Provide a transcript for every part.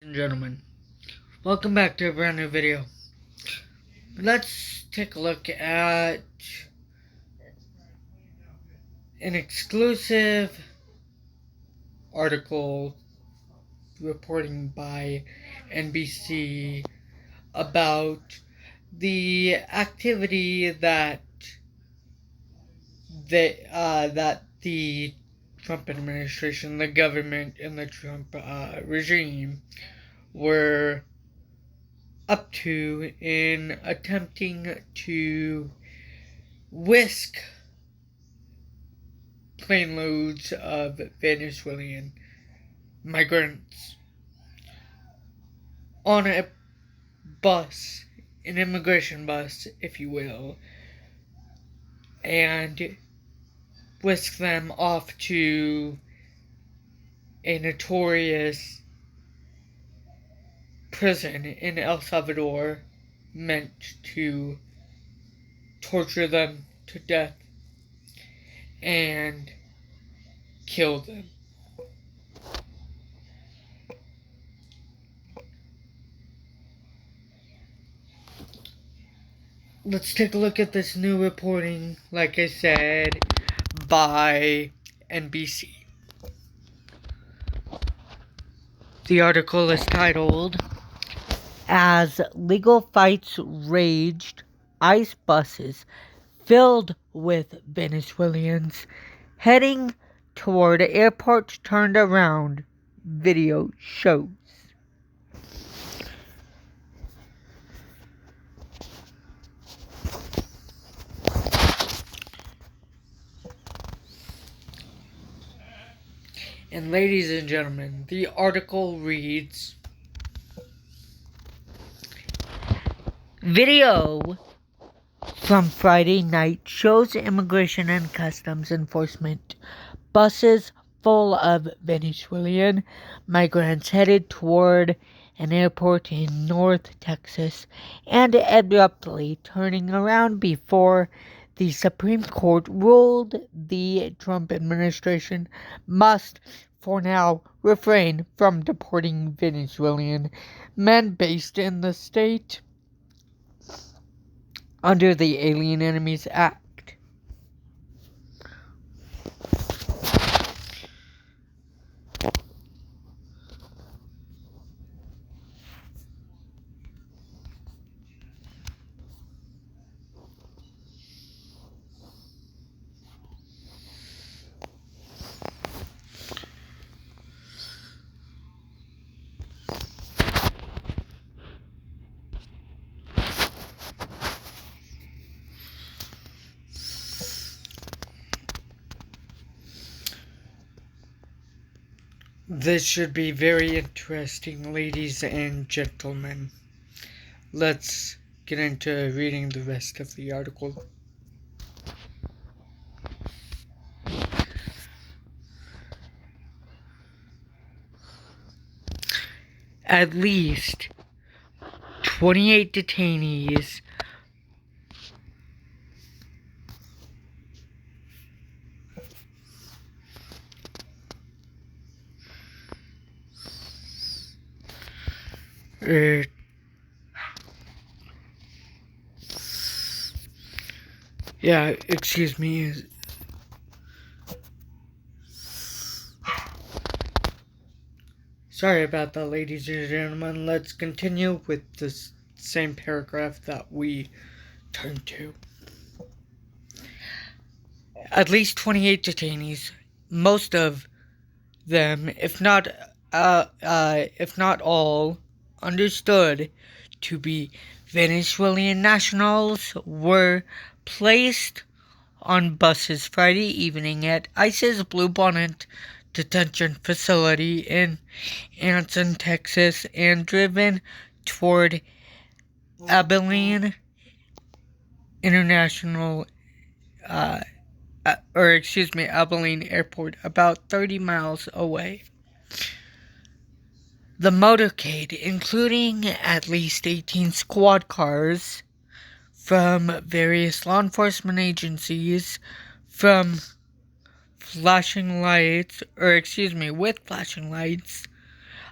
And gentlemen, welcome back to a brand new video. Let's take a look at an exclusive article reporting by NBC about the activity that the Trump administration, the government, and the Trump regime were up to in attempting to whisk plane loads of Venezuelan migrants on a bus, an immigration bus, if you will, and whisk them off to a notorious prison in El Salvador meant to torture them to death and kill them. Let's take a look at this new reporting, like I said, by NBC. The article is titled, "As Legal Fights Raged, ICE Buses Filled with Venezuelans Heading Toward Airport Turned Around, Video Shows." And ladies and gentlemen, the article reads, video from Friday night shows Immigration and Customs Enforcement buses full of Venezuelan migrants headed toward an airport in North Texas and abruptly turning around before the Supreme Court ruled the Trump administration must, for now, refrain from deporting Venezuelan men based in the state under the Alien Enemies Act. This should be very interesting, ladies and gentlemen. Let's get into reading the rest of the article. At least 28 detainees excuse me. Sorry about that, ladies and gentlemen. Let's continue with the same paragraph that we turned to. At least 28 detainees, most of them, if not all, understood to be Venezuelan nationals, were placed on buses Friday evening at ICE's Bluebonnet detention facility in Arson, Texas, and driven toward Abilene Abilene Airport, about 30 miles away. The motorcade, including at least 18 squad cars from various law enforcement agencies, with flashing lights,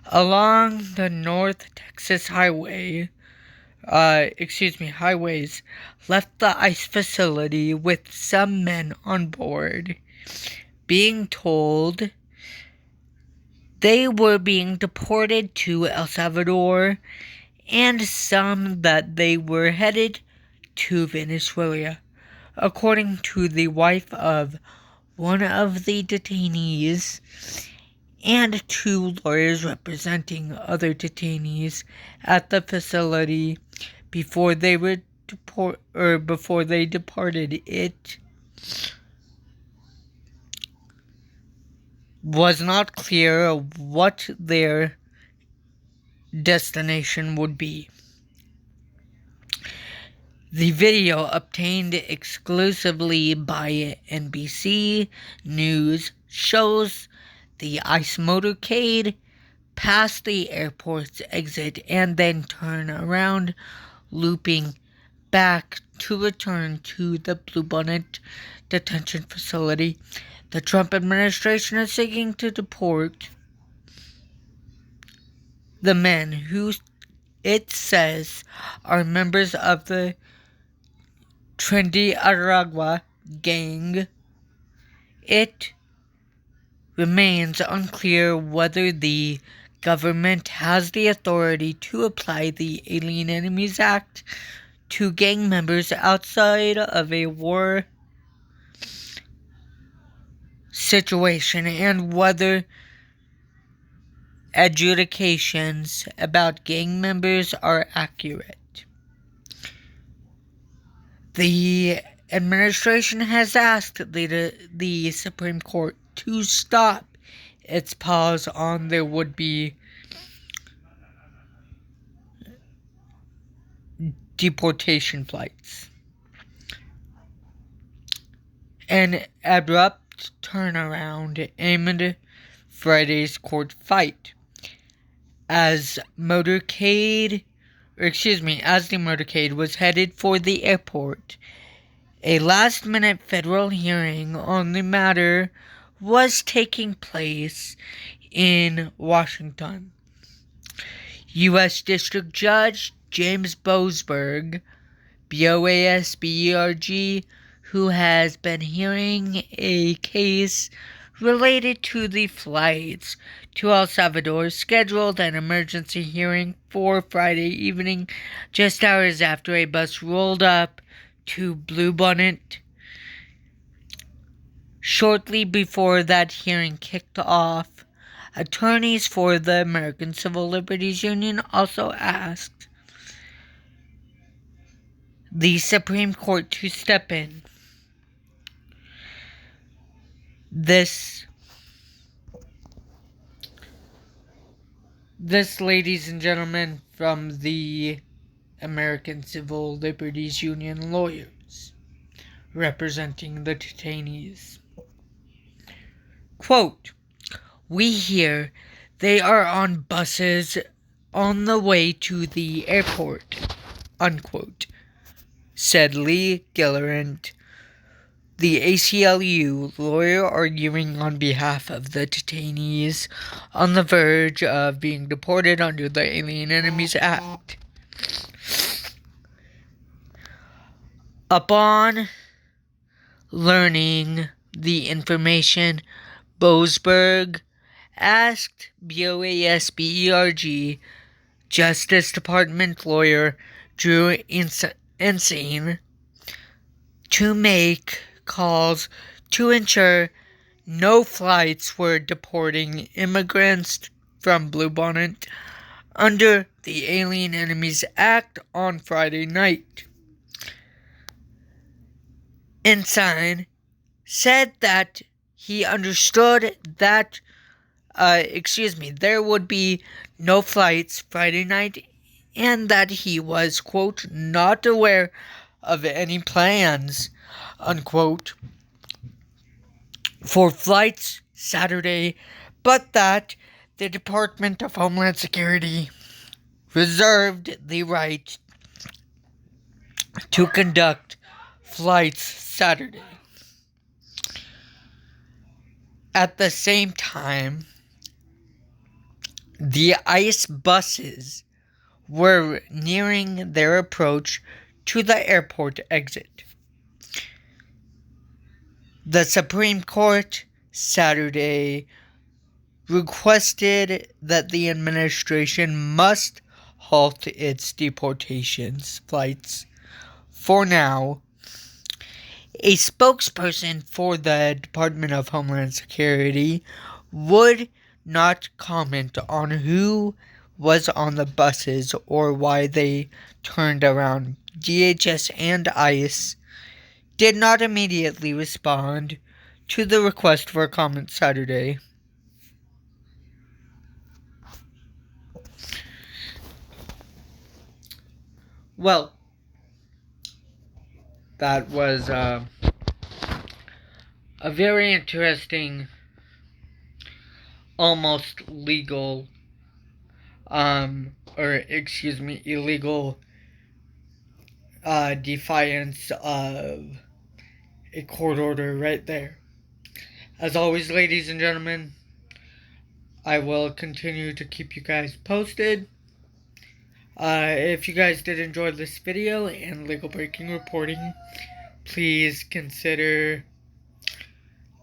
along the North Texas highways left the ICE facility with some men on board, being told they were being deported to El Salvador, and some that they were headed to Venezuela. According to the wife of one of the detainees and two lawyers representing other detainees at the facility before they departed, it was not clear what their destination would be. The video, obtained exclusively by NBC News, shows the ICE motorcade pass the airport's exit and then turn around, looping back to return to the Bluebonnet detention facility. The Trump administration is seeking to deport the men who it says are members of the Aragua gang. It remains unclear whether the government has the authority to apply the Alien Enemies Act to gang members outside of a war situation, and whether adjudications about gang members are accurate. The administration has asked the Supreme Court to stop its pause on their would-be deportation flights. An abrupt turnaround amid Friday's court fight as the motorcade was headed for the airport. A last-minute federal hearing on the matter was taking place in Washington. U.S. District Judge James Boasberg, Boasberg, who has been hearing a case related to the flights to El Salvador, scheduled an emergency hearing for Friday evening, just hours after a bus rolled up to Bluebonnet. Shortly before that hearing kicked off, attorneys for the American Civil Liberties Union also asked the Supreme Court to step in. This, ladies and gentlemen, from the American Civil Liberties Union lawyers representing the detainees. Quote, "We hear they are on buses on the way to the airport," unquote, said Lee Gillerant, the ACLU lawyer arguing on behalf of the detainees on the verge of being deported under the Alien Enemies Act. Upon learning the information, Boasberg asked Boasberg Justice Department lawyer Drew Ensign to make calls to ensure no flights were deporting immigrants from Bluebonnet under the Alien Enemies Act on Friday night. Ensign said that he understood that there would be no flights Friday night, and that he was, quote, not aware of any plans, unquote, for flights Saturday, but that the Department of Homeland Security reserved the right to conduct flights Saturday. At the same time, The ICE buses were nearing their approach to the airport exit. The Supreme Court Saturday requested that the administration must halt its deportations flights for now. A spokesperson for the Department of Homeland Security would not comment on who was on the buses or why they turned around. DHS and ICE did not immediately respond to the request for comment Saturday. Well, that was a very interesting, almost legal, illegal defiance of a court order right there. As always, ladies and gentlemen, I will continue to keep you guys posted. If you guys did enjoy this video and legal breaking reporting, please consider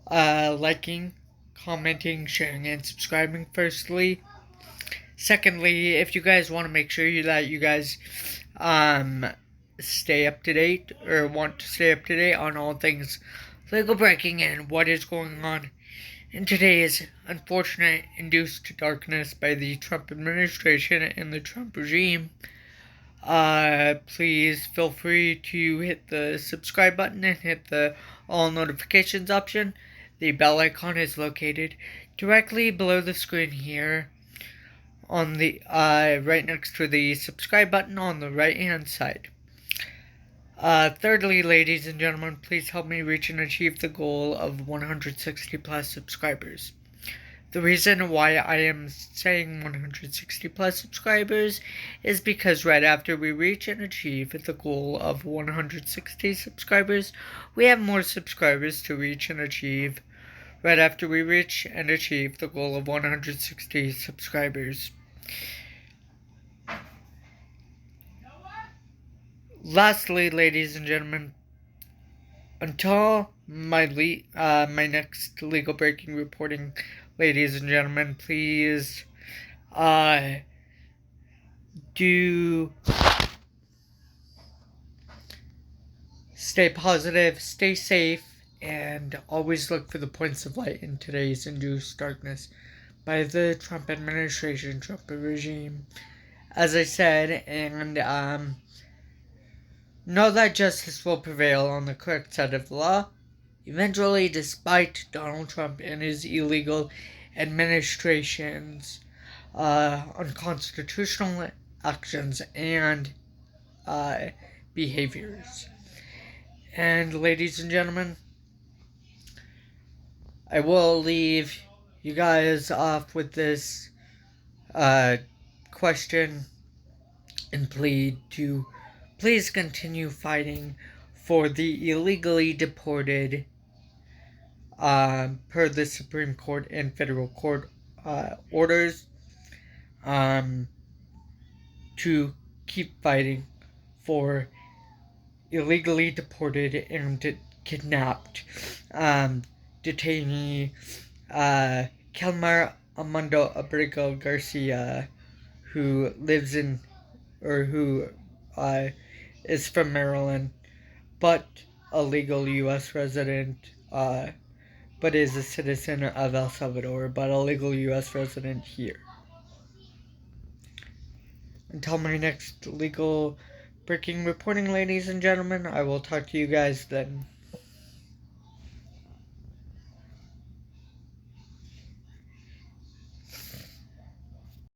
liking, commenting, sharing, and subscribing firstly. Secondly, if you guys want to make sure that you guys stay up to date or want to stay up to date on all things legal breaking and what is going on in today's unfortunate induced darkness by the Trump administration and the Trump regime, please feel free to hit the subscribe button and hit the all notifications option. The bell icon is located directly below the screen here on the right next to the subscribe button on the right hand side. Thirdly, ladies and gentlemen, please help me reach and achieve the goal of 160 plus subscribers. The reason why I am saying 160 plus subscribers is because right after we reach and achieve the goal of 160 subscribers, we have more subscribers to reach and achieve right after we reach and achieve the goal of 160 subscribers. Lastly, ladies and gentlemen, until my next legal breaking reporting, ladies and gentlemen, please do stay positive, stay safe, and always look for the points of light in today's induced darkness by the Trump administration, Trump regime. As I said, and know that justice will prevail on the correct side of the law. Eventually, despite Donald Trump and his illegal administration's unconstitutional actions and behaviors. And ladies and gentlemen, I will leave you guys off with this question and plead to please continue fighting for the illegally deported per the Supreme Court and federal court orders to keep fighting for illegally deported and kidnapped detainee Kelmar Armando Abrego Garcia, who lives in or who is from Maryland, but a legal U.S. resident, but is a citizen of El Salvador, but a legal U.S. resident here. Until my next legal breaking reporting, ladies and gentlemen, I will talk to you guys then.